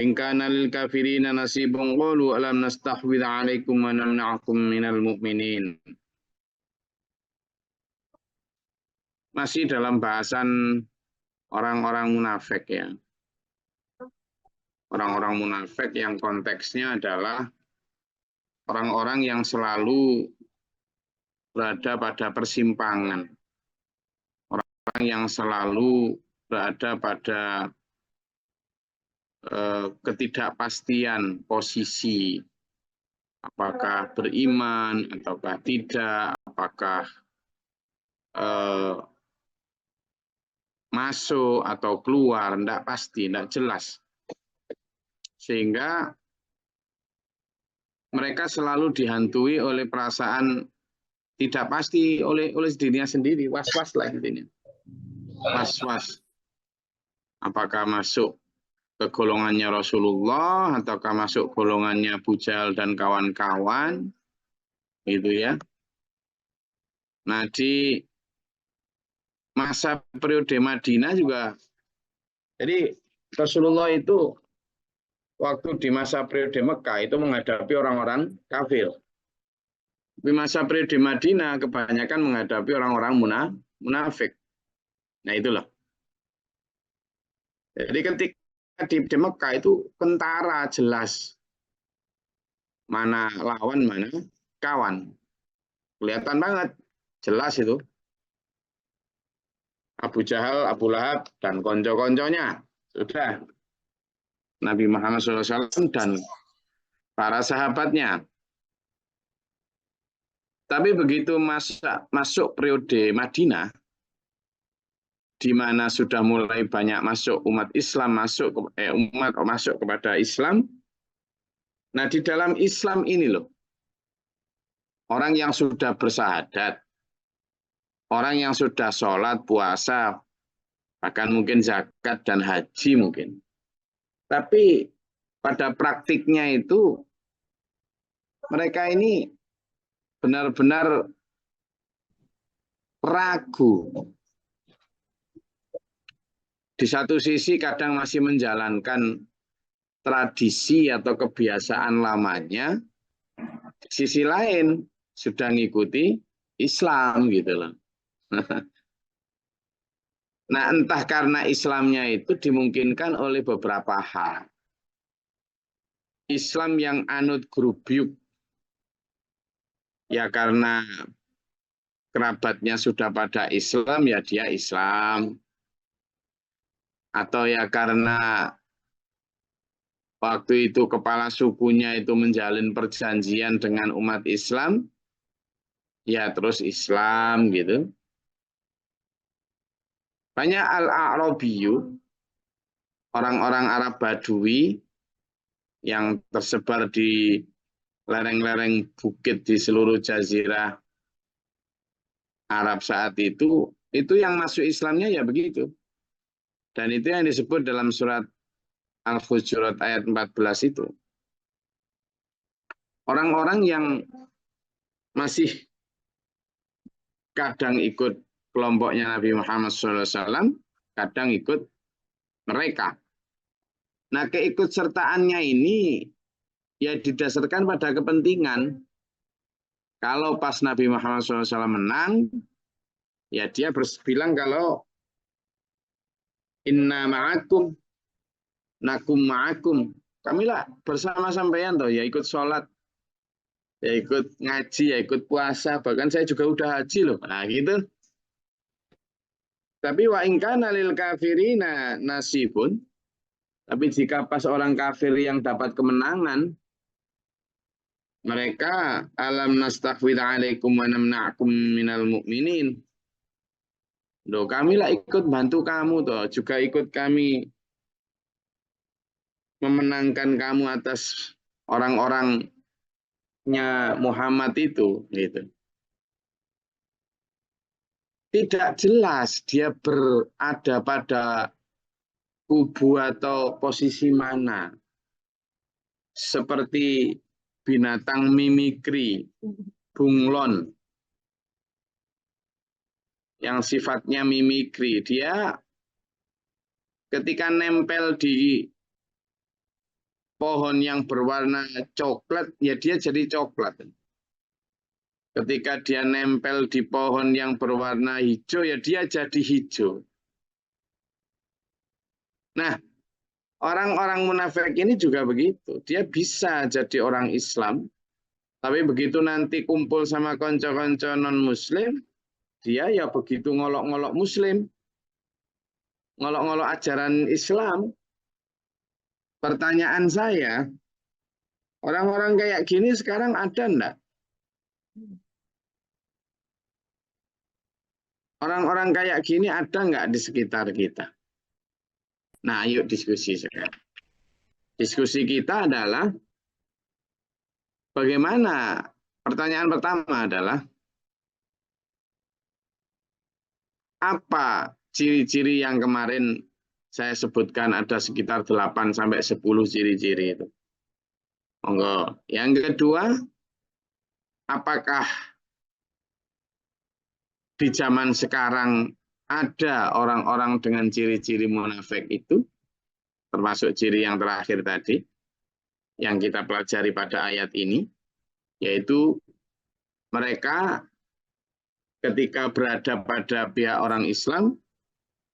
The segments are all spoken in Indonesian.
In kana lil kafirina nasibun qalu alam nastahwidh 'alaikum wa namna'akum minal mu'minin. Masih dalam bahasan orang-orang munafik ya. Orang-orang munafik yang konteksnya adalah orang-orang yang selalu berada pada persimpangan. Orang yang selalu berada pada ketidakpastian posisi, apakah beriman ataukah tidak, apakah masuk atau keluar, tidak pasti, tidak jelas. Sehingga mereka selalu dihantui oleh perasaan tidak pasti oleh dirinya sendiri, was-was lah intinya. Was-was. Apakah masuk ke golongannya Rasulullah ataukah masuk golongannya Abu Jahal dan kawan-kawan, gitu ya. Nah, di masa periode Madinah juga, jadi Rasulullah itu waktu di masa periode Mekah itu menghadapi orang-orang kafir. Di masa periode Madinah kebanyakan menghadapi orang-orang munafik. Nah itulah. Jadi ketika di Mekah itu kentara jelas. Mana lawan, mana kawan. Kelihatan banget. Jelas itu. Abu Jahal, Abu Lahab, dan konco-konconya. Sudah. Nabi Muhammad SAW dan para sahabatnya. Tapi begitu masuk periode Madinah, di mana sudah mulai banyak masuk umat Islam masuk kepada Islam. Nah, di dalam Islam ini loh, orang yang sudah bersahadat, orang yang sudah sholat, puasa, bahkan mungkin zakat dan haji mungkin. Tapi pada praktiknya itu mereka ini benar-benar ragu. Di satu sisi kadang masih menjalankan tradisi atau kebiasaan lamanya, di sisi lain sudah ngikuti Islam gitu loh. Nah, entah karena Islamnya itu dimungkinkan oleh beberapa hal. Islam yang anut grubyuk, ya karena kerabatnya sudah pada Islam, ya dia Islam. Atau ya karena waktu itu kepala sukunya itu menjalin perjanjian dengan umat Islam, ya terus Islam gitu. Banyak al-A'rabiyu, orang-orang Arab Badui yang tersebar di lereng-lereng bukit di seluruh jazirah Arab saat itu yang masuk Islamnya ya begitu. Dan itu yang disebut dalam surat Al-Hujurat ayat 14 itu. Orang-orang yang masih kadang ikut kelompoknya Nabi Muhammad SAW, kadang ikut mereka. Nah, keikutsertaannya ini ya didasarkan pada kepentingan. Kalau pas Nabi Muhammad SAW menang, ya dia bilang kalau inna ma'akum, nakum ma'akum. Kamilah bersama sampean toh, ya ikut sholat, ya ikut ngaji, ya ikut puasa. Bahkan saya juga udah haji loh. Nah gitu. Tapi wa in kana lil kafirina nasibun. Tapi jika pas orang kafir yang dapat kemenangan, mereka alam nastaghfir alaikum wa namna'akum minal mu'minin. Loh, kami lah ikut bantu kamu toh, juga ikut kami memenangkan kamu atas orang-orangnya Muhammad itu, gitu. Tidak jelas dia berada pada kubu atau posisi mana. Seperti binatang mimikri, bunglon, yang sifatnya mimikri. Dia ketika nempel di pohon yang berwarna coklat, ya dia jadi coklat. Ketika dia nempel di pohon yang berwarna hijau, ya dia jadi hijau. Nah, orang-orang munafik ini juga begitu. Dia bisa jadi orang Islam, tapi begitu nanti kumpul sama konco-konco non-muslim, dia ya begitu ngolok-ngolok muslim, ngolok-ngolok ajaran Islam. Pertanyaan saya, orang-orang kayak gini sekarang ada enggak? Orang-orang kayak gini ada enggak di sekitar kita? Nah, yuk diskusi sekarang. Diskusi kita adalah bagaimana, pertanyaan pertama adalah, apa ciri-ciri yang kemarin saya sebutkan ada sekitar 8 sampai 10 ciri-ciri itu. Monggo. Yang kedua, apakah di zaman sekarang ada orang-orang dengan ciri-ciri munafik itu, termasuk ciri yang terakhir tadi, yang kita pelajari pada ayat ini, yaitu mereka ketika berada pada pihak orang Islam,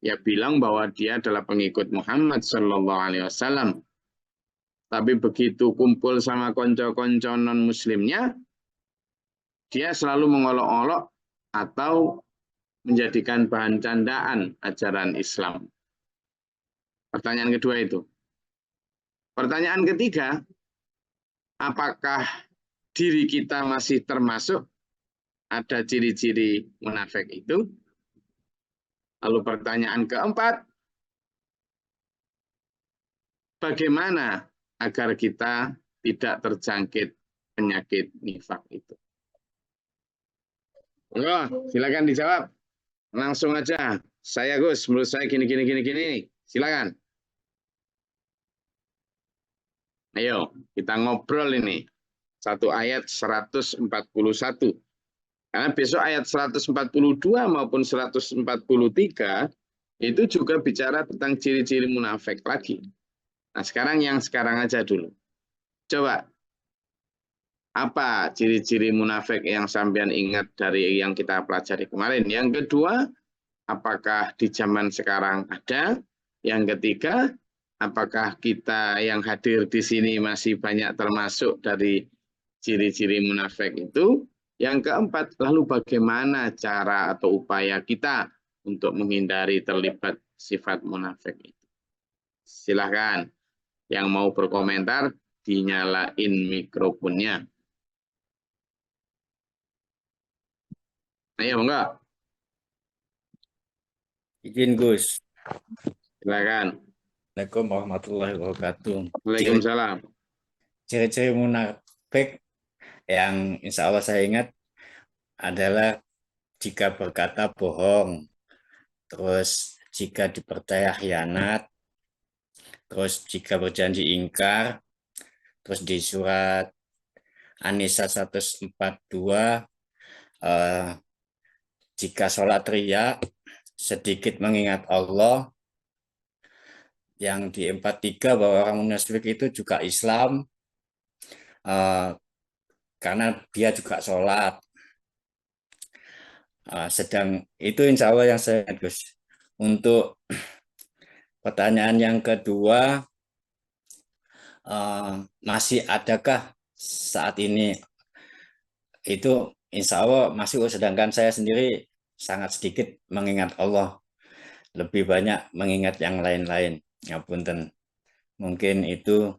ya bilang bahwa dia adalah pengikut Muhammad Shallallahu Alaihi Wasallam. Tapi begitu kumpul sama konco-konco non-muslimnya, dia selalu mengolok-olok atau menjadikan bahan candaan ajaran Islam. Pertanyaan kedua itu. Pertanyaan ketiga, apakah diri kita masih termasuk ada ciri-ciri munafik itu? Lalu pertanyaan keempat, bagaimana agar kita tidak terjangkit penyakit nifak itu? Silakan dijawab. Langsung aja. Saya Gus, menurut saya gini. Silakan. Ayo, kita ngobrol ini. Satu ayat 141. Karena besok ayat 142 maupun 143 itu juga bicara tentang ciri-ciri munafik lagi. Nah, sekarang yang sekarang aja dulu. Coba, apa ciri-ciri munafik yang sampean ingat dari yang kita pelajari kemarin? Yang kedua, apakah di zaman sekarang ada? Yang ketiga, apakah kita yang hadir di sini masih banyak termasuk dari ciri-ciri munafik itu? Yang keempat, lalu bagaimana cara atau upaya kita untuk menghindari terlibat sifat munafik itu? Silahkan. Yang mau berkomentar, dinyalain mikrofonnya. Ayo, enggak? Izin Gus. Silakan. Assalamualaikum warahmatullahi wabarakatuh. Waalaikumsalam. Ciri-ciri munafik yang insya Allah saya ingat adalah jika berkata bohong, terus jika dipercaya khianat, terus jika berjanji ingkar, terus di surat An-Nisa 142, jika sholat riya sedikit mengingat Allah. Yang di 43 bahwa orang munafik itu juga Islam, karena dia juga sholat. Sedang itu insya Allah yang saya ingat, Gus. Untuk pertanyaan yang kedua, masih adakah saat ini? Itu insya Allah masih, sedangkan saya sendiri sangat sedikit mengingat Allah, lebih banyak mengingat yang lain-lain. Ngapunten. Mungkin itu.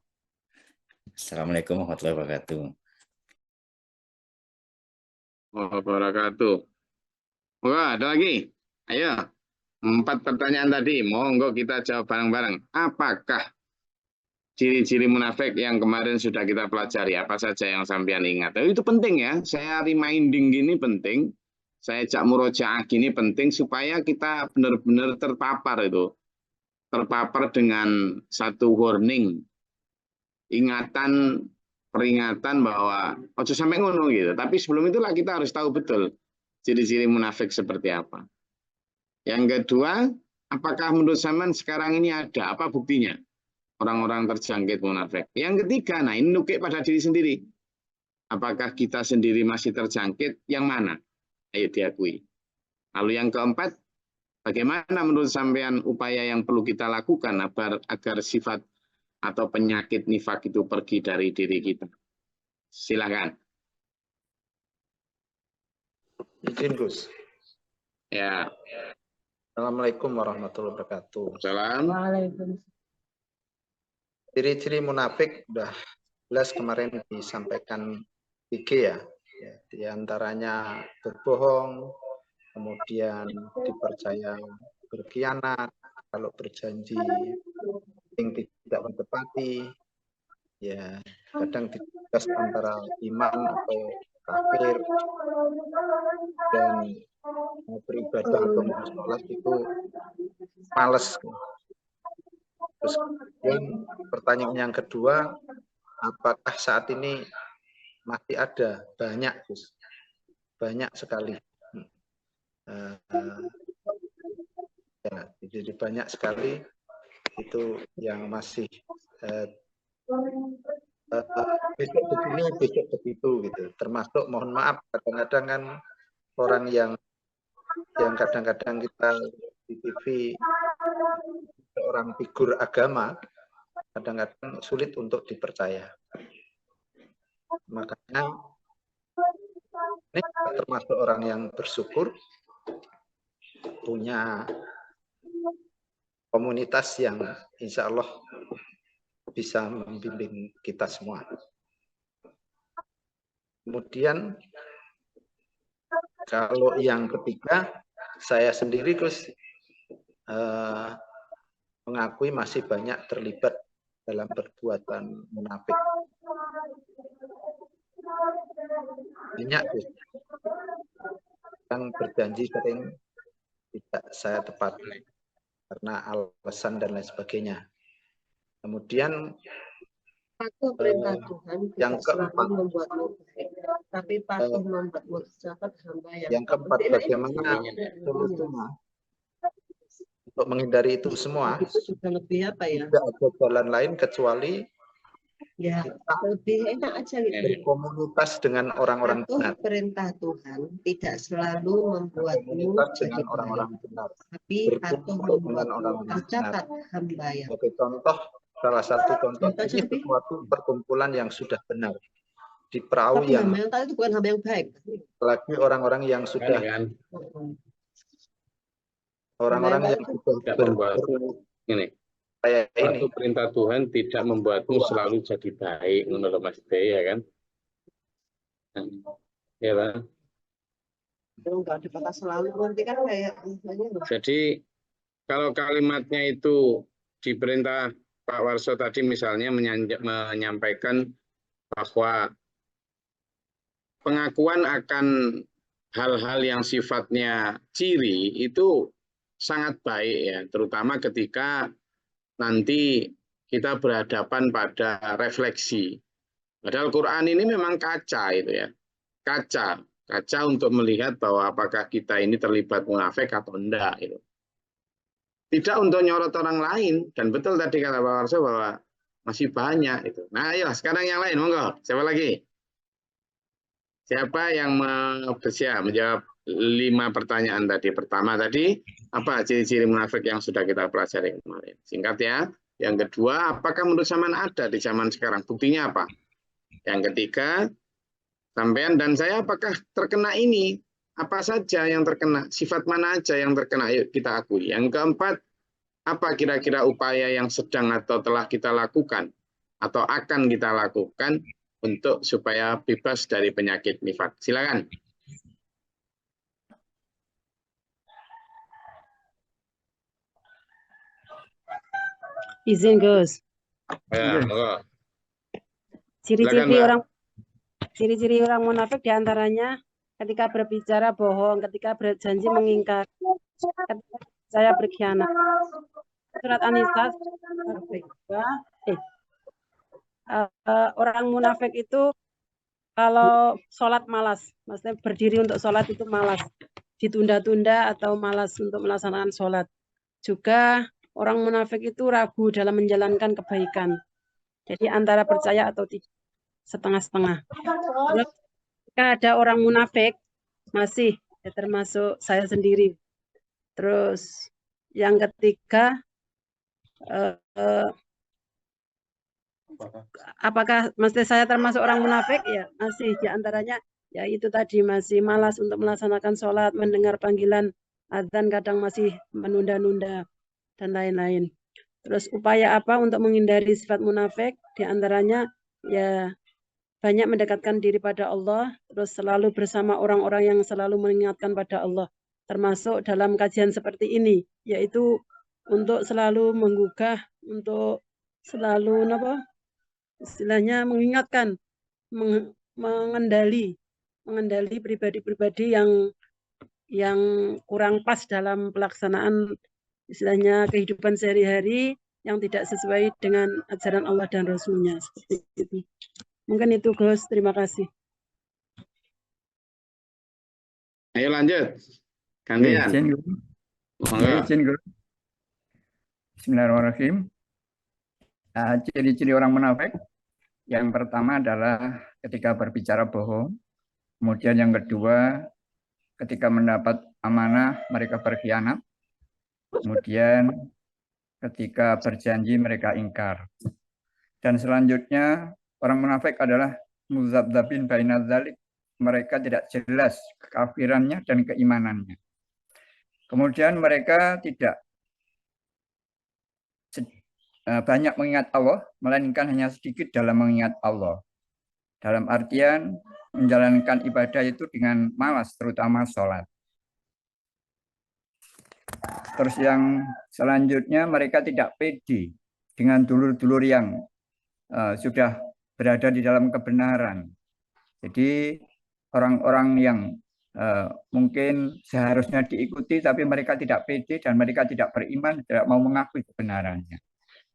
Assalamualaikum warahmatullahi wabarakatuh. Wabarakatuh. Wah, ada lagi. Ayo. 4 pertanyaan tadi. Monggo kita jawab bareng-bareng. Apakah ciri-ciri munafik yang kemarin sudah kita pelajari? Apa saja yang sampean ingat? Itu penting ya. Saya reminding gini penting. Saya cak murojaah gini penting supaya kita benar-benar terpapar itu. Terpapar dengan satu warning. Ingatan, peringatan bahwa ojo sampai ngono gitu. Tapi sebelum itulah kita harus tahu betul ciri-ciri munafik seperti apa. Yang kedua, apakah menurut zaman sekarang ini ada? Apa buktinya? orang-orang terjangkit munafik. Yang ketiga, nah ini nukik pada diri sendiri. Apakah kita sendiri masih terjangkit? Yang mana? Ayo diakui. Lalu yang keempat, bagaimana menurut sampean upaya yang perlu kita lakukan agar sifat atau penyakit nifak itu pergi dari diri kita? Silakan. Izin Gus. Ya. Assalamualaikum warahmatullahi wabarakatuh. Salam. Waalaikumsalam. Ciri-ciri munafik udah jelas kemarin disampaikan IG ya. Di antaranya berbohong, kemudian dipercaya berkhianat, kalau berjanji yang tidak menepati, ya kadang digas antara iman atau kafir, dan mau beribadah atau mau sholat itu males. Terus kemudian pertanyaan yang kedua, apakah saat ini masih ada? Banyak, Gus. Banyak sekali. Ya, jadi banyak sekali itu yang masih besok begini, besok begitu gitu. Termasuk mohon maaf kadang-kadang kan orang yang kadang-kadang kita di TV orang figur agama kadang-kadang sulit untuk dipercaya. Makanya ini termasuk orang yang bersyukur punya komunitas yang insya Allah bisa membimbing kita semua. Kemudian kalau yang ketiga, saya sendiri Gus mengakui masih banyak terlibat dalam perbuatan munafik. Banyak Gus. Yang berjanji sering tidak saya tepati karena alasan dan lain sebagainya. Kemudian Patuh perintah Tuhan yang tidak selalu keempat, membuatmu baik, tapi patuh membuatmu sahabat hamba yang keempat, bagaimana solusinya untuk menghindari itu semua? Itu juga lebih apa ya? Tidak ada jalan lain kecuali Ya, lebih enak aja gitu. berkomunitas dengan orang-orang Patuh benar. perintah Tuhan tidak selalu membuatmu Berkomunitas jadi dengan baik, orang-orang benar. tapi patuh Berkumpul dengan membuatmu orang-orang benar. tercatat hamba yang. Sebagai contoh, salah satu contoh Contoh ini jadi, sesuatu perkumpulan yang sudah benar. Di perahu tapi yang hamba yang tadi itu bukan hamba yang baik. lagi orang-orang yang sudah orang-orang yang sudah tidak membuatmu ini. kayak ini. Suatu perintah Tuhan tidak membuatmu selalu jadi baik menurut Mas B, ya kan? Ya kan? Enggak ada kata selalu nanti kan kayak Jadi kalau kalimatnya itu di perintah Pak Warso tadi misalnya menyampaikan bahwa pengakuan akan hal-hal yang sifatnya ciri itu sangat baik ya, terutama ketika nanti kita berhadapan pada refleksi. Padahal Quran ini memang kaca itu ya. Kaca untuk melihat bahwa apakah kita ini terlibat munafik atau enggak itu. Tidak untuk nyorot orang lain, dan betul tadi kata Pak Warso bahwa masih banyak itu. Nah, ayo sekarang yang lain, monggo. Siapa lagi? Siapa yang bersiap menjawab 5 pertanyaan tadi? Pertama tadi, apa ciri-ciri munafik yang sudah kita pelajari kemarin? Singkat ya. Yang kedua, apakah menurut zaman ada di zaman sekarang? Buktinya apa? Yang ketiga, sampean dan saya apakah terkena ini? Apa saja yang terkena? Sifat mana aja yang terkena? Yuk kita akui. Yang keempat, apa kira-kira upaya yang sedang atau telah kita lakukan atau akan kita lakukan untuk supaya bebas dari penyakit nifak? Silakan. Izin Gus. Ya, Ciri-ciri orang munafik diantaranya ketika berbicara bohong, ketika berjanji mengingkar, ketika saya berkhianat. Surat An-Nisa orang munafik itu kalau sholat malas, maksudnya berdiri untuk sholat itu malas, ditunda-tunda atau malas untuk melaksanakan sholat. Juga orang munafik itu ragu dalam menjalankan kebaikan. Jadi antara percaya atau tidak, setengah-setengah. Kalau jika ada orang munafik, masih ya termasuk saya sendiri. Terus yang ketiga, apakah mesti saya termasuk orang munafik? Ya, masih diantaranya ya itu tadi masih malas untuk melaksanakan sholat, mendengar panggilan azan kadang masih menunda-nunda dan lain-lain. Terus upaya apa untuk menghindari sifat munafik? Diantaranya ya banyak mendekatkan diri pada Allah, terus selalu bersama orang-orang yang selalu mengingatkan pada Allah. Termasuk dalam kajian seperti ini, yaitu untuk selalu menggugah, untuk selalu istilahnya mengingatkan, mengendali pribadi-pribadi yang kurang pas dalam pelaksanaan istilahnya kehidupan sehari-hari yang tidak sesuai dengan ajaran Allah dan Rasul-Nya. Seperti itu. Mungkin itu Gus, terima kasih. Ayo lanjut. Ya, Gantian. izin, Guru. Ya, Monggo. izin, Guru. Bismillahirrahmanirrahim. Ciri-ciri orang munafik. Yang pertama adalah ketika berbicara bohong. Kemudian yang kedua, ketika mendapat amanah, mereka berkhianat. Kemudian ketika berjanji, mereka ingkar. Dan selanjutnya, orang munafik adalah muzabzabin baina dzalik. Mereka tidak jelas kekafirannya dan keimanannya. Kemudian mereka tidak banyak mengingat Allah, melainkan hanya sedikit dalam mengingat Allah. Dalam artian menjalankan ibadah itu dengan malas, terutama sholat. Terus yang selanjutnya mereka tidak pede dengan dulur-dulur yang sudah berada di dalam kebenaran. Jadi orang-orang yang mungkin seharusnya diikuti, tapi mereka tidak pede dan mereka tidak beriman, tidak mau mengakui kebenarannya.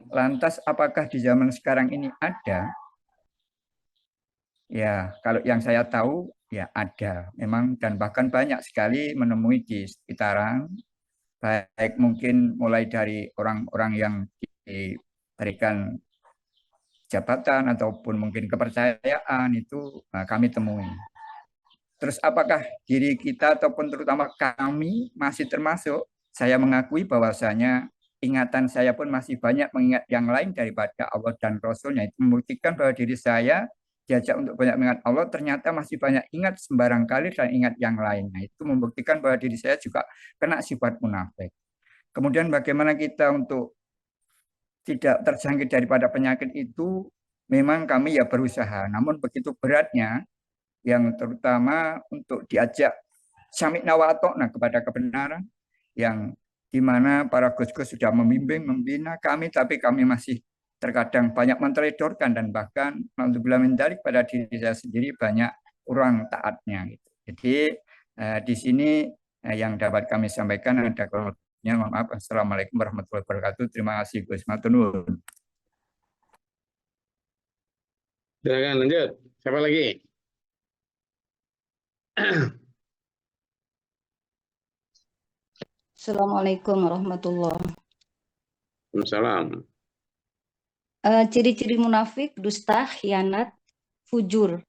Lantas apakah di zaman sekarang ini ada? Ya, kalau yang saya tahu ya ada memang, dan bahkan banyak sekali menemui di sekitaran, baik mungkin mulai dari orang-orang yang diberikan jabatan ataupun mungkin kepercayaan itu kami temui. Terus apakah diri kita ataupun terutama kami masih termasuk? Saya mengakui bahwasanya ingatan saya pun masih banyak mengingat yang lain daripada Allah dan Rasul-Nya. Itu membuktikan bahwa diri saya diajak untuk banyak mengingat Allah, ternyata masih banyak ingat sembarang kali dan ingat yang lain. Nah, itu membuktikan bahwa diri saya juga kena sifat munafik. Kemudian bagaimana kita untuk tidak terjangkit daripada penyakit itu, memang kami ya berusaha. Namun begitu beratnya, yang terutama untuk diajak sami'na wa ata'na kepada kebenaran, yang di mana para gus-gus sudah membimbing, membina kami, tapi kami masih terkadang banyak menteledorkan dan bahkan naudzubillah min dzalik pada diri saya sendiri banyak kurang taatnya. Gitu. Jadi di sini yang dapat kami sampaikan ada kurangnya, mohon maaf. Assalamualaikum warahmatullahi wabarakatuh. Terima kasih Gus. Matur nuwun. Silakan lanjut. Siapa lagi? Assalamualaikum warahmatullahi wabarakatuh. Waalaikumsalam. Ciri-ciri munafik: dusta, khianat, fujur,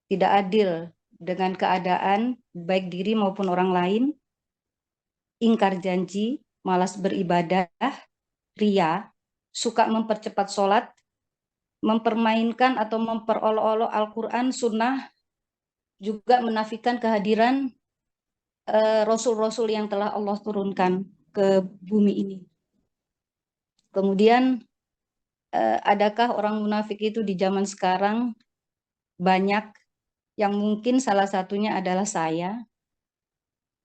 tidak adil dengan keadaan baik diri maupun orang lain, ingkar janji, malas beribadah, ria, suka mempercepat sholat, mempermainkan atau memperolok-olok Al-Quran, sunnah, juga menafikan kehadiran Rasul-Rasul yang telah Allah turunkan ke bumi ini. Kemudian adakah orang munafik itu di zaman sekarang? Banyak, yang mungkin salah satunya adalah saya.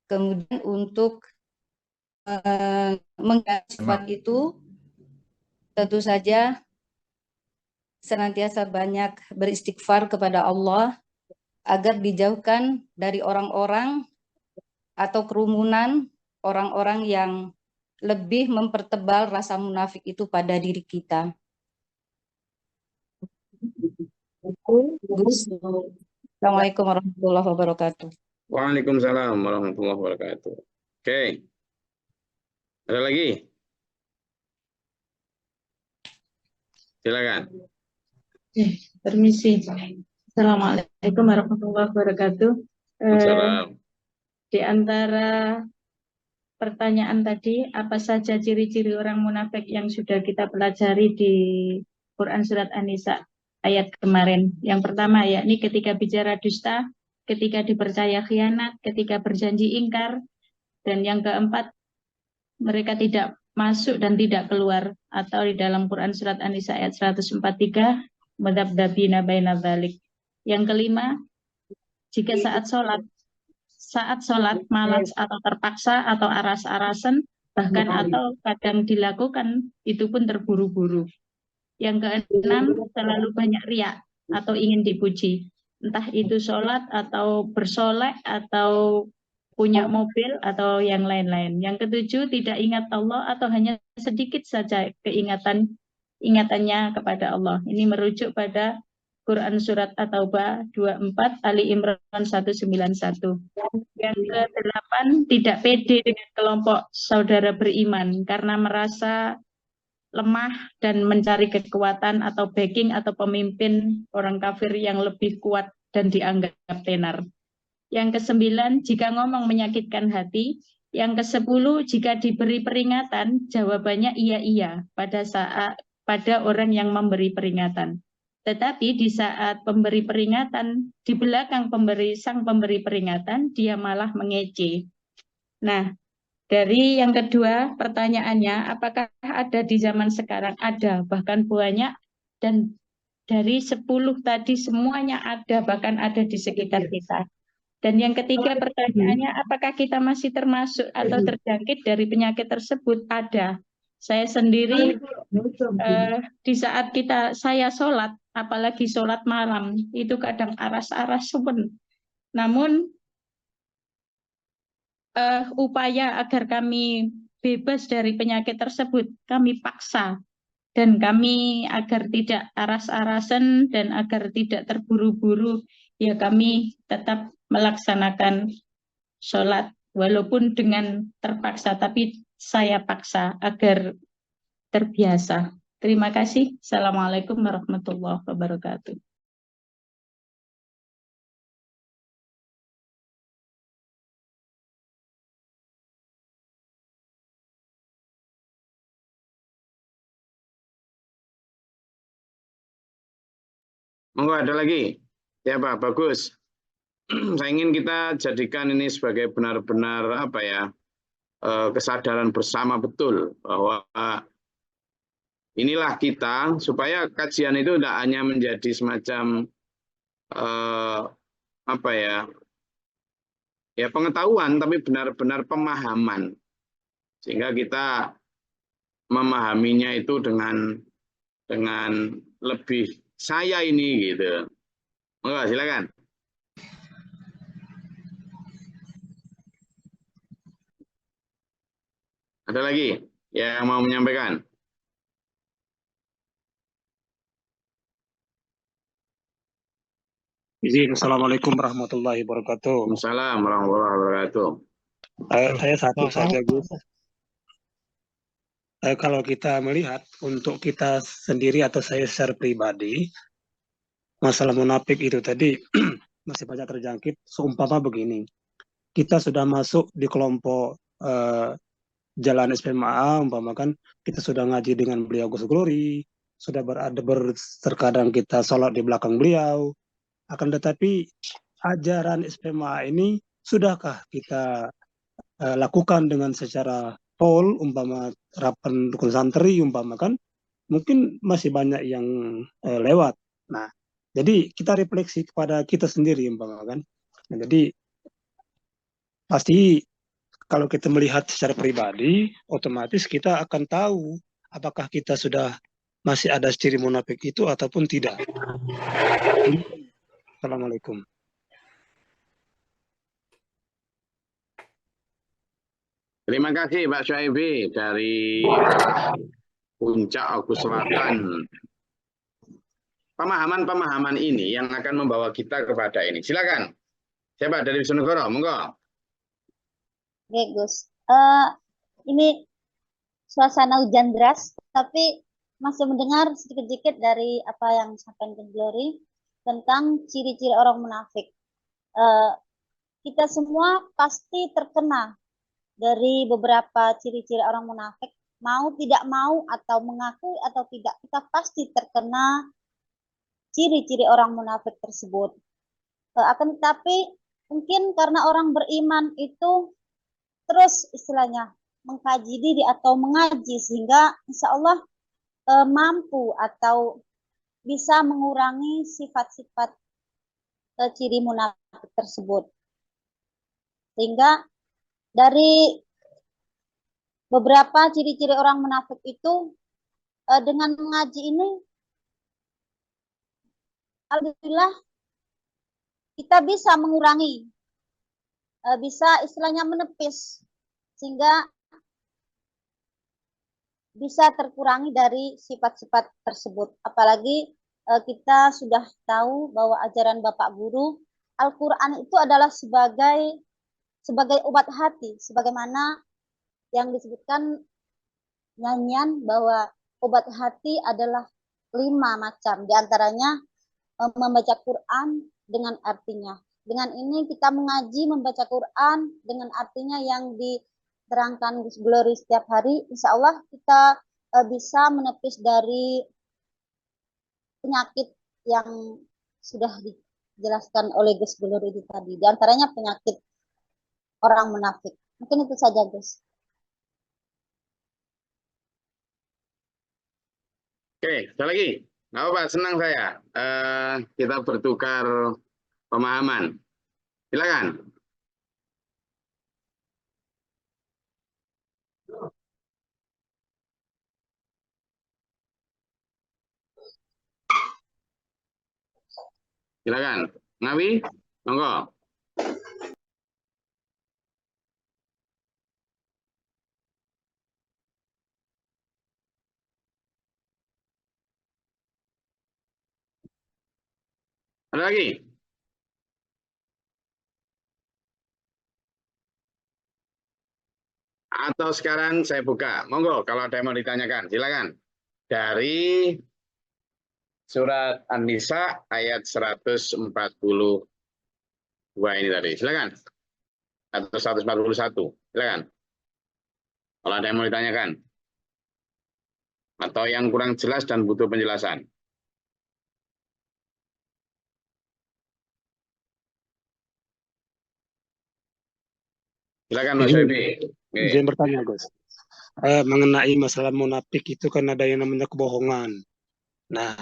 Kemudian untuk menghindari sifat itu, tentu saja senantiasa banyak beristighfar kepada Allah agar dijauhkan dari orang-orang atau kerumunan orang-orang yang lebih mempertebal rasa munafik itu pada diri kita. Gus. Assalamualaikum warahmatullahi wabarakatuh. Waalaikumsalam warahmatullahi wabarakatuh. Oke. Ada lagi? Silakan. Permisi. Assalamualaikum warahmatullahi wabarakatuh. Assalamualaikum. Di antara pertanyaan tadi, apa saja ciri-ciri orang munafik yang sudah kita pelajari di Quran Surat An-Nisa ayat kemarin? Yang pertama, yakni ketika bicara dusta, ketika dipercaya khianat, ketika berjanji ingkar, dan yang keempat, mereka tidak masuk dan tidak keluar, atau di dalam Quran Surat An-Nisa ayat 143, madzabdabina baina dzalik. Yang kelima, jika saat sholat malas atau terpaksa atau aras-arasan, bahkan atau kadang dilakukan, itu pun terburu-buru. Yang keenam, terlalu banyak riak atau ingin dipuji. Entah itu sholat atau bersolek atau punya mobil atau yang lain-lain. Yang ketujuh, tidak ingat Allah atau hanya sedikit saja ingatannya kepada Allah. Ini merujuk pada Quran Surat At-Taubah 24, Ali Imran 191. Yang ke-8, tidak pede dengan kelompok saudara beriman karena merasa lemah dan mencari kekuatan atau backing atau pemimpin orang kafir yang lebih kuat dan dianggap tenar. Yang ke-9, jika ngomong menyakitkan hati. Yang ke-10, jika diberi peringatan, jawabannya iya pada orang yang memberi peringatan. Tetapi di saat pemberi peringatan, di belakang sang pemberi peringatan, dia malah mengejek. Nah, dari yang kedua pertanyaannya, apakah ada di zaman sekarang? Ada, bahkan banyak, dan dari 10 tadi semuanya ada, bahkan ada di sekitar kita. Dan yang ketiga pertanyaannya, apakah kita masih termasuk atau terjangkit dari penyakit tersebut? Ada. Saya sendiri di saat saya sholat, apalagi sholat malam, itu kadang aras-aras suwen. Namun upaya agar kami bebas dari penyakit tersebut, kami paksa. Dan kami agar tidak aras-arasan dan agar tidak terburu-buru, ya kami tetap melaksanakan sholat walaupun dengan terpaksa, tapi saya paksa agar terbiasa. Terima kasih. Assalamualaikum warahmatullahi wabarakatuh. Monggo, ada lagi? Siapa? Bagus. Saya ingin kita jadikan ini sebagai benar-benar kesadaran bersama betul bahwa inilah kita, supaya kajian itu tidak hanya menjadi semacam pengetahuan, tapi benar-benar pemahaman, sehingga kita memahaminya itu dengan lebih saya ini gitu. Monggo, silakan. Ada lagi yang mau menyampaikan? Izin, Assalamualaikum warahmatullahi wabarakatuh. Assalamualaikum warahmatullahi wabarakatuh. Saya satu saja, Gus. Kalau kita melihat untuk kita sendiri atau saya secara pribadi, masalah munafik itu tadi masih banyak terjangkit. Seumpama begini, kita sudah masuk di kelompok jalan SPMA, umpama kan kita sudah ngaji dengan beliau Gus Glory, sudah terkadang kita sholat di belakang beliau. Akan tetapi ajaran SPMA ini sudahkah kita lakukan dengan secara full, umpama rapat rukun santri, umpama kan mungkin masih banyak yang lewat. Nah, jadi kita refleksi kepada kita sendiri, umpama kan. Nah, jadi pasti kalau kita melihat secara pribadi, otomatis kita akan tahu apakah kita sudah masih ada ciri munafik itu ataupun tidak. Assalamualaikum. Terima kasih Pak Syaibi dari Puncak Agus Selatan. Pemahaman-pemahaman ini yang akan membawa kita kepada ini. Silakan. Siapa dari Wisnugoro? Monggo. Oke, Gus. Ini suasana hujan deras, tapi masih mendengar sedikit-sedikit dari apa yang disampaikan Gus Glory tentang ciri-ciri orang munafik. Kita semua pasti terkena dari beberapa ciri-ciri orang munafik, mau tidak mau atau mengakui atau tidak, kita pasti terkena ciri-ciri orang munafik tersebut. Akan tetapi mungkin karena orang beriman itu terus istilahnya mengkaji diri atau mengaji, sehingga insya Allah mampu atau bisa mengurangi sifat-sifat ciri munafik tersebut. Sehingga dari beberapa ciri-ciri orang munafik itu, dengan mengaji ini, alhamdulillah kita bisa mengurangi, bisa istilahnya menepis, sehingga bisa terkurangi dari sifat-sifat tersebut. Apalagi kita sudah tahu bahwa ajaran Bapak Guru, Al-Quran itu adalah sebagai obat hati, sebagaimana yang disebutkan nyanyian bahwa obat hati adalah 5 macam, diantaranya membaca Quran dengan artinya. Dengan ini kita mengaji, membaca Quran dengan artinya yang diterangkan Gus Glory setiap hari, insya Allah kita bisa menepis dari penyakit yang sudah dijelaskan oleh Gus Glory tadi, diantaranya penyakit orang munafik. Mungkin itu saja, Gus. Oke, sekali lagi. Nggak apa-apa, senang saya. Kita bertukar pemahaman. Silakan. Silakan. Ngawi, monggo. Ada lagi? Atau sekarang saya buka. Monggo kalau ada yang mau ditanyakan, silakan. Dari surat An-Nisa ayat 142 ini tadi. Silakan. Atau 141. Silakan. Kalau ada yang mau ditanyakan. Atau yang kurang jelas dan butuh penjelasan. Silakan Mas Febi. Izin bertanya, Gus. Mengenai masalah munafik itu kan ada yang namanya kebohongan. Nah,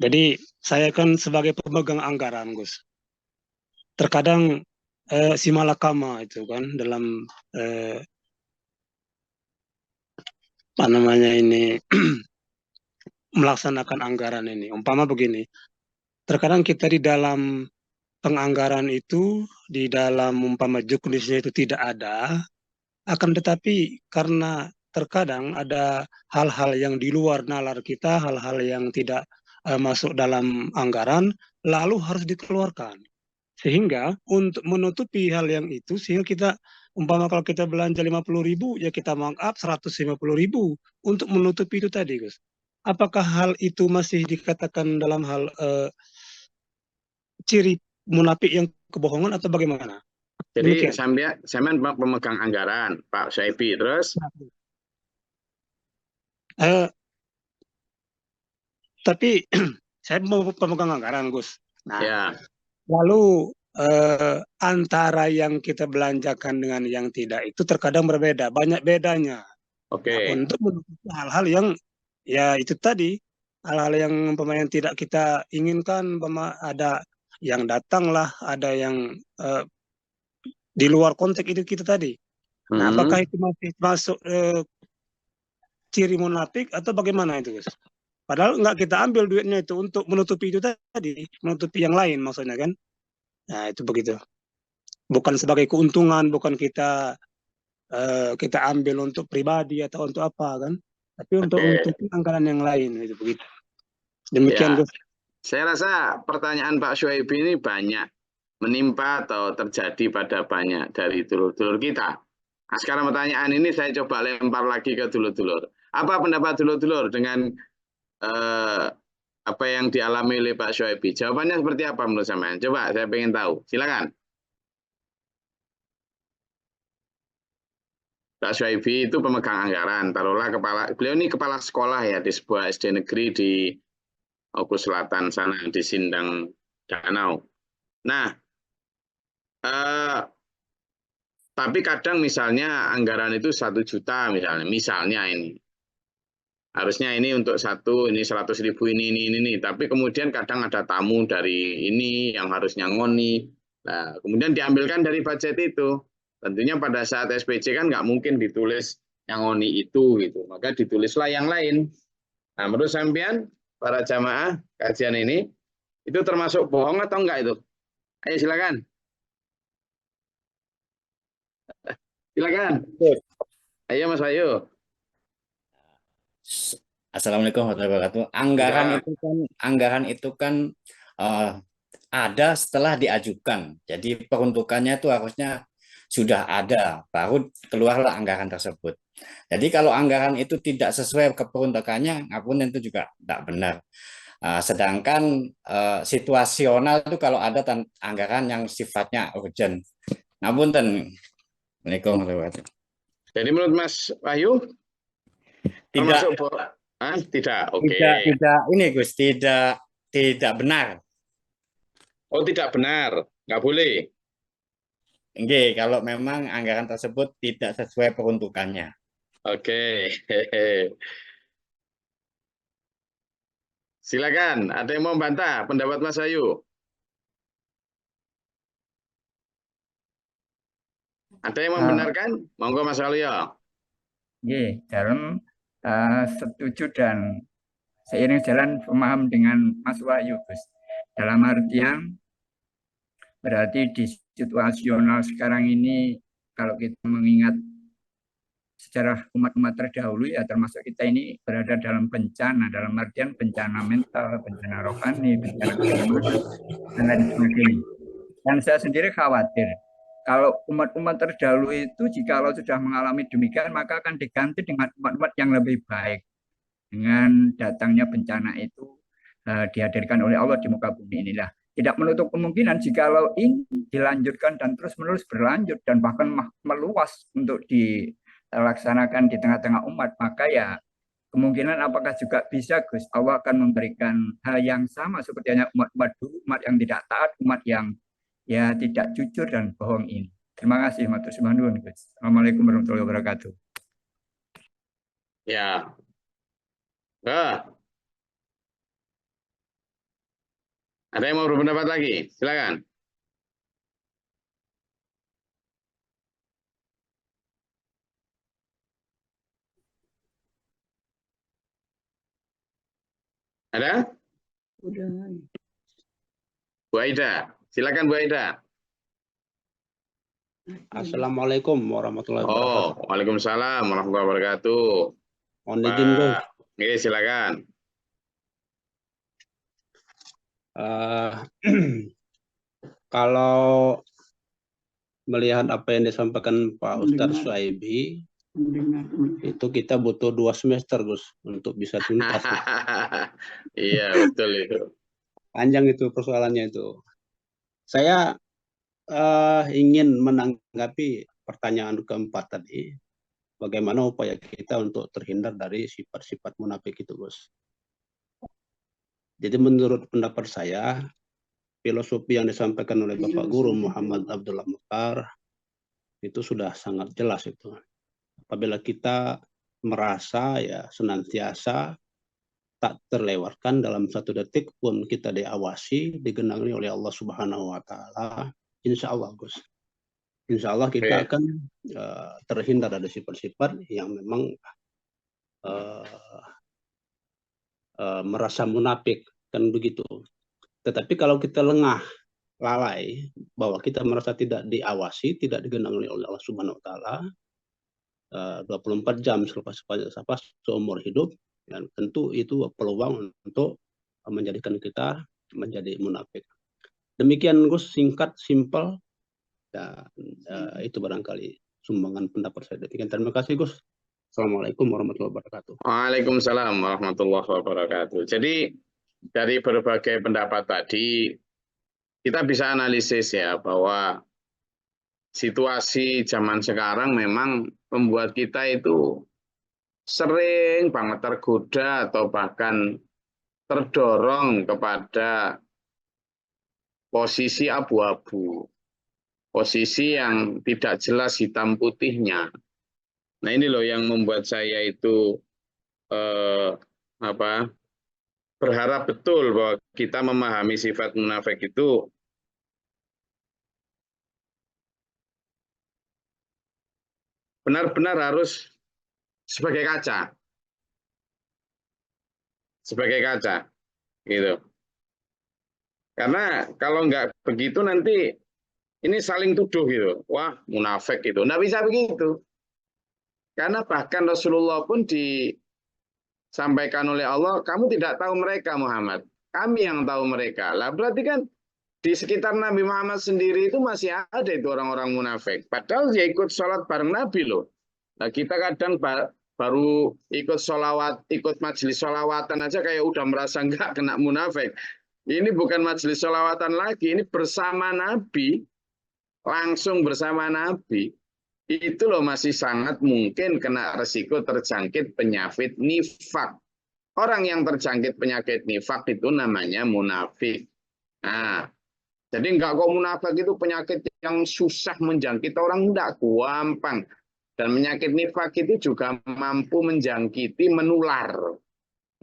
jadi saya kan sebagai pemegang anggaran, Gus. Terkadang si malakama itu kan dalam apa namanya ini melaksanakan anggaran ini. Umpama begini, terkadang kita di dalam penganggaran itu, di dalam umpama juknisnya itu tidak ada, akan tetapi karena terkadang ada hal-hal yang di luar nalar kita, hal-hal yang tidak masuk dalam anggaran, lalu harus dikeluarkan. Sehingga untuk menutupi hal yang itu, sehingga kita, umpama kalau kita belanja 50.000, ya kita markup 150.000 untuk menutupi itu tadi, Gus. Apakah hal itu masih dikatakan dalam hal ciri munafik yang kebohongan atau bagaimana? Jadi sampean pemegang anggaran, Pak Syaibi, terus? Tapi saya mau pemegang anggaran, Gus. Nah, ya. Lalu antara yang kita belanjakan dengan yang tidak itu terkadang berbeda, banyak bedanya. Oke. Nah, untuk menutupi hal-hal yang ya itu tadi, hal-hal yang pemain tidak kita inginkan, ada yang datang lah, ada yang di luar konteks itu kita tadi. Nah, apakah itu masih masuk ciri munafik atau bagaimana itu, Gus? Padahal nggak kita ambil duitnya itu untuk menutupi itu tadi, menutupi yang lain maksudnya kan. Nah, itu begitu. Bukan sebagai keuntungan, bukan kita ambil untuk pribadi atau untuk apa kan, tapi untuk anggaran yang lain, itu begitu. Demikian, Gus. Saya rasa pertanyaan Pak Syuaib ini banyak menimpa atau terjadi pada banyak dari dulur-dulur kita. Nah, sekarang pertanyaan ini saya coba lempar lagi ke dulur-dulur. Apa pendapat dulur-dulur dengan apa yang dialami oleh Pak Syuaibi? Jawabannya seperti apa menurut sampean? Coba saya pengen tahu. Silakan. Pak Syuaibi itu pemegang anggaran, taruhlah beliau ini kepala sekolah ya di sebuah SD negeri di Oku Selatan sana di Sindang Danau. Nah, tapi kadang misalnya anggaran itu 1 juta misalnya ini. Harusnya ini untuk satu, ini 100.000 ini. Tapi kemudian kadang ada tamu dari ini yang harusnya ngoni. Nah, kemudian diambilkan dari budget itu. Tentunya pada saat SPJ kan nggak mungkin ditulis yang ngoni itu gitu. Maka ditulislah yang lain. Nah, menurut sampean para jamaah kajian ini itu termasuk bohong atau enggak itu? Ayo silakan. Silakan. Ayo Mas Bayu. Assalamualaikum warahmatullahi wabarakatuh. Anggaran itu kan ada setelah diajukan. Jadi peruntukannya itu harusnya sudah ada, baru keluarlah anggaran tersebut. Jadi kalau anggaran itu tidak sesuai keperuntukannya, ngapun itu juga tidak benar. Sedangkan situasional itu kalau ada anggaran yang sifatnya urgent. Ngapunten. Assalamualaikum warahmatullahi wabarakatuh. Jadi menurut Mas Wahyu Tidak, tidak, oke. Tidak ini Gus, tidak benar. Oh, tidak benar, nggak boleh. Oke, kalau memang anggaran tersebut tidak sesuai peruntukannya. Oke. Silakan, ada yang mau membantah pendapat Mas Ayu? Ada yang membenarkan? Monggo Mas Alio. Iya, dalam setuju dan seiring jalan pemaham dengan Mas Wahyu, Gus. Dalam artian berarti di situasional sekarang ini kalau kita mengingat sejarah umat-umat terdahulu ya termasuk kita ini berada dalam artian bencana mental, bencana rohani, bencana keimanan, dan lain sebagainya. Dan saya sendiri khawatir kalau umat-umat terdahulu itu jikalau sudah mengalami demikian maka akan diganti dengan umat-umat yang lebih baik. Dengan datangnya bencana itu dihadirkan oleh Allah di muka bumi inilah. Tidak menutup kemungkinan jikalau ini dilanjutkan dan terus-menerus berlanjut dan bahkan meluas untuk dilaksanakan di tengah-tengah umat, maka ya kemungkinan apakah juga bisa Gus Allah akan memberikan hal yang sama seperti umat-umat dulu, umat yang tidak taat, umat yang ya tidak jujur dan bohong ini. Terima kasih, matur nuwun, Gus. Assalamualaikum warahmatullahi wabarakatuh. Ya. Ada yang mau berpendapat lagi? Silakan. Ada? Bu Aida, silakan Bu Aida. Assalamualaikum warahmatullahi wabarakatuh. Waalaikumsalam warahmatullahi wabarakatuh. Mohon izin, Gus. Oke, silakan. Kalau melihat apa yang disampaikan Pak Ustadz Syuaibi, itu kita butuh 2 semester, Gus, untuk bisa tuntas. Iya, betul itu. Panjang itu persoalannya itu. Saya ingin menanggapi pertanyaan keempat tadi. Bagaimana upaya kita untuk terhindar dari sifat-sifat munafik itu, Gus. Jadi menurut pendapat saya, filosofi yang disampaikan oleh Bapak Guru Muhammad Abdullah Mukhtar itu sudah sangat jelas itu. Apabila kita merasa ya senantiasa tak terlewatkan dalam 1 detik pun kita diawasi, digenangi oleh Allah Subhanahu wa taala, insya Allah Gus. Insya Allah kita akan terhindar dari sifat-sifat yang memang merasa munafik, kan begitu. Tetapi kalau kita lengah, lalai, bahwa kita merasa tidak diawasi, tidak digenangi oleh Allah Subhanahu wa taala 24 jam seumur hidup, dan tentu itu peluang untuk menjadikan kita menjadi munafik. Demikian Gus, singkat, simpel, dan itu barangkali sumbangan pendapat saya. Demikian, terima kasih Gus. Assalamualaikum warahmatullahi wabarakatuh. Waalaikumsalam warahmatullahi wabarakatuh. Jadi dari berbagai pendapat tadi kita bisa analisis ya bahwa situasi zaman sekarang memang membuat kita itu sering banget tergoda atau bahkan terdorong kepada posisi abu-abu, posisi yang tidak jelas hitam putihnya. Nah ini loh yang membuat saya itu berharap betul bahwa kita memahami sifat munafik itu benar-benar harus sebagai kaca, gitu. Karena kalau nggak begitu nanti ini saling tuduh gitu, wah munafik gitu. Nggak bisa begitu. Karena bahkan Rasulullah pun disampaikan oleh Allah, kamu tidak tahu mereka Muhammad, kami yang tahu mereka. Lah berarti kan di sekitar Nabi Muhammad sendiri itu masih ada itu orang-orang munafik. Padahal dia ikut sholat bareng Nabi loh. Nah kita kadang baru ikut sholawat, ikut majelis sholawatan aja kayak udah merasa nggak kena munafik. Ini bukan majelis sholawatan lagi, ini bersama Nabi, langsung bersama Nabi. Itu loh masih sangat mungkin kena resiko terjangkit penyakit nifak. Orang yang terjangkit penyakit nifak itu namanya munafik. Nah, jadi enggak kok munafik itu penyakit yang susah menjangkit orang, enggak, gampang. Dan penyakit nifak itu juga mampu menjangkiti, menular.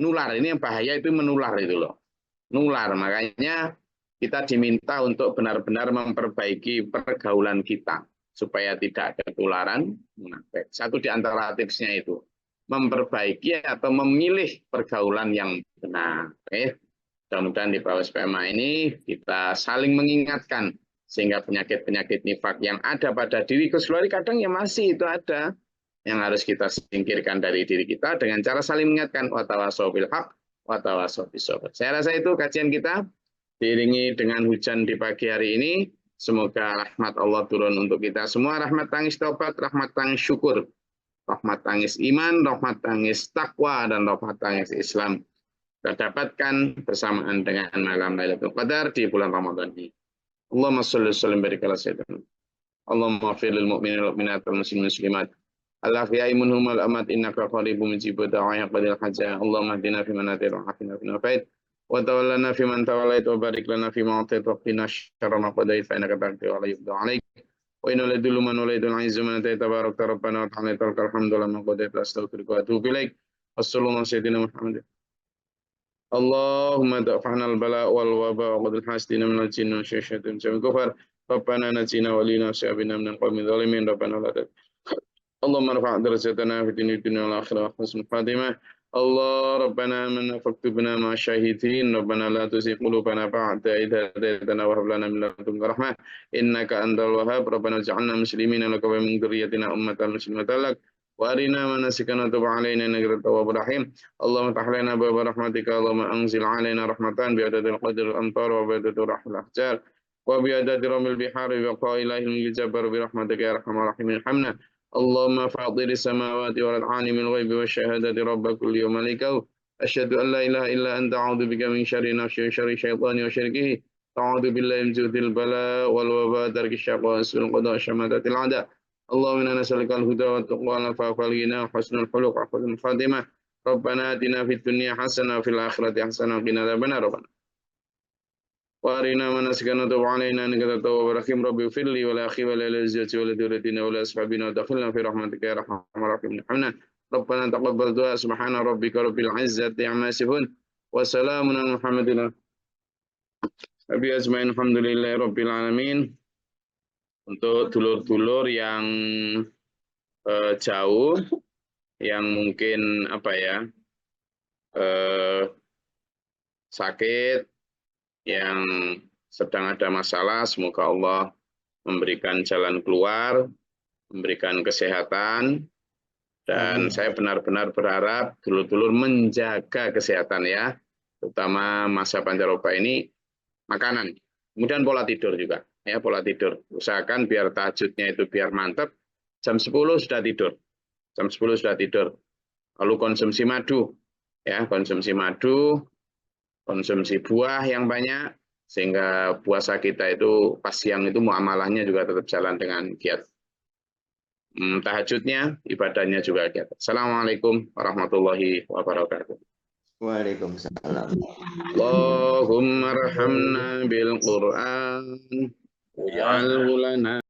Nular, ini yang bahaya itu menular itu loh. Nular, makanya kita diminta untuk benar-benar memperbaiki pergaulan kita supaya tidak ketularan munafik. Satu di antara tipsnya itu memperbaiki atau memilih pergaulan yang benar. Oke. Mudah-mudahan di bawah SPMA ini kita saling mengingatkan sehingga penyakit-penyakit nifak yang ada pada diri keluarga kadang ya masih itu ada yang harus kita singkirkan dari diri kita dengan cara saling mengingatkan watawasau bil haq watawasau bis sabr. Saya rasa itu kajian kita diiringi dengan hujan di pagi hari ini. Semoga rahmat Allah turun untuk kita semua, rahmat tangis taubat, rahmat tangis syukur, rahmat tangis iman, rahmat tangis takwa, dan rahmat tangis Islam kita dapatkan bersamaan dengan malam Lailatul Qadar di bulan Ramadan ini. Allahumma shalli wa sallim barik ala sayyidina. Allahumma ighfir lil mu'minina wal mu'minat wal muslimin muslimat. Al-ahya'i minhum wal amwat innaka qaribun mujibud da'wat qadil hajah. Allahumma hdina fi man hadayta wa afina fi man afait. Wa tawallana fi man tawallait wa barik lana fi ma atait wa qina syarra ma qadait fa innaka taqdi wa la yuqda 'alaik. Wa inna ladullu man walaidul 'izzu man ataita tabarakta rabbana wa ta'ala tawakkal hamdulillah ma qadait astaghfiruka wa atubu ilaik. Wassallallahu ala sayyidina Muhammad. Allahumma da'fa'na al-bala' wal waba' wa qadil hasidina minal jinni wa syaitan min kufar. Rabbana najina wa lina sya'bina minal qawmi dhalimin. Rabbana la Allahumma rafa' darajatana fi dunya wal akhirah wa husnul khatimah. Allah Rabbana amanna faktubna ma syahidin. Rabbana la tuzigh qulubana ba'da idh hadaytana wa hab lana min ladunka rahmah innaka antal wahhab. Rabbana ij'alna muslimina laka wa min dhurriyyatina ummatan muslimatan lak wa arina manasikana tub 'alaina innaka tawwabur rahim. Allahumma iftah lana abwaaba rahmatika. Allahumma anzil 'alaina rahmatan bi adadil qadril amtar wa bi adadil rahmil ahjar wa bi adadil ramil bihari wa qailahil jabbar bi rahmatika ya arhamar rahimin. Hamna Allahumma fatiris samawati wal alimil ghaibi wasyahadati rabb kulli wa malikau asyhadu an la ilaha illa anta a'udzu bika min syarri nafsi wa syarri syaitani wa syirkihi a'udzu billahi min judil bala wal waba darki syaqwa sul qada syamatatil ada. Allahumma inna nas'aluka al-huda wa taqwa wal afafa wal ghina wa husnul khuluq wa husnul khatimah. Rabbana atina fid dunya hasanah wa fil akhirati hasanah wa qina adzabannar. Rabbana wa arina manasikana tub 'alaina innaka tawwabur rahim. Rabbi firli wa la akhi wa la lazati wa la duratina wa la ashabina wa dakhilna fi rahmatika ya arhamar rahimin. Hamna Rabbana taqabbal du'a subhana rabbika rabbil 'izzati 'amma yasifun wa salamun 'alal mursalin Abi ajmain alhamdulillahi rabbil alamin. Untuk dulur-dulur yang jauh yang mungkin sakit, yang sedang ada masalah, semoga Allah memberikan jalan keluar, memberikan kesehatan, dan saya benar-benar berharap dulur-dulur menjaga kesehatan ya, terutama masa pancaroba ini, makanan, kemudian pola tidur juga, ya pola tidur, usahakan biar tahajudnya itu biar mantap, jam 10 sudah tidur, jam 10 sudah tidur. Lalu konsumsi madu, ya konsumsi madu, konsumsi buah yang banyak, sehingga puasa kita itu pas siang itu muamalahnya juga tetap jalan dengan giat. Tahajudnya, ibadahnya juga giat. Assalamualaikum warahmatullahi wabarakatuh. Waalaikumsalam. Allahumma arhamna bil Qur'an waj'alhu lana